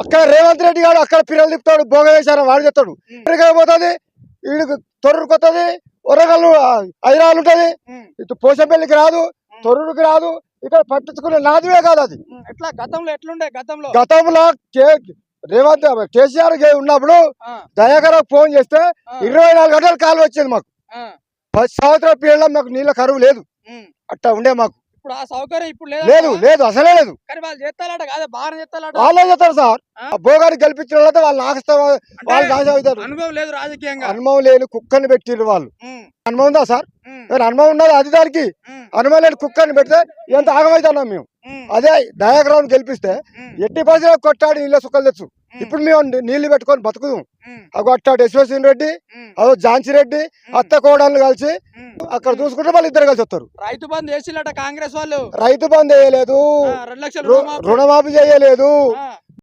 అక్కడ రేవంత్ రెడ్డి గారు అక్కడ పిల్లలు తిప్పుతాడు, భోగ వేశారు వాడు చెప్తాడు. ఎక్కడికి పోతుంది, వీడికి తొర్రుకు వస్తుంది, వరగల్లు హైదరాబాద్ ఉంటది, ఇటు పోసంపల్లికి రాదు, తొర్రుకి రాదు. ఇక్కడ పట్టించుకునే నాదువే కాదు అది. ఎట్లా గతంలో ఎట్లుండే గతంలో రేవంత్ కేసీఆర్ ఉన్నప్పుడు దయాకర్ ఫోన్ చేస్తే 24 గంటలు కాలు వచ్చేది మాకు. 10 సంవత్సరాల పీరియడ్ మాకు నీళ్ళ కరువు లేదు, అట్టా ఉండే మాకు. ఇప్పుడు ఆ సౌకర్యం ఇప్పుడు లేదు లేదు అసలే లేదు. కానీ వాళ్ళు చేస్తారట కాదా, బాగా చేస్తారట. వాళ్ళే చెప్తారు సార్, భోగాన్ని గెలిపించిన వాళ్ళతో వాళ్ళు నాశనం, వాళ్ళు నాశనం అవుతారు. అనుభవం లేదు రాజకీయంగా, అనుభవం లేని కుక్కని పెట్టిర్రు వాళ్ళు. అనుభవం ఉందా సార్? అనుభవం ఉన్నది అది దానికి. అనుభవం లేని కుక్కని పెడితే ఎంత ఆగమవుతున్నాం మేము. అదే దయాకరావుని గెలిపిస్తే ఎట్టి పరిస్థితుల్లో కొట్టాడు నీళ్ళ సుక్కలు తెచ్చు. ఇప్పుడు మేము నీళ్లు పెట్టుకొని బతుకుదాం. అగో అట్టాడు యశ్వసింగ్ రెడ్డి, అదో ఝాన్సీ రెడ్డి అత్త కోడళ్ళు కలిసి అక్కడ చూసుకుంటే వాళ్ళు ఇద్దరు కలిసి వస్తారు. రైతు బంధు వేసిల్లట కాంగ్రెస్ వాళ్ళు, రైతు బంధు వేయలేదు, 2 లక్షలు రుణమాఫీ చేయలేదు,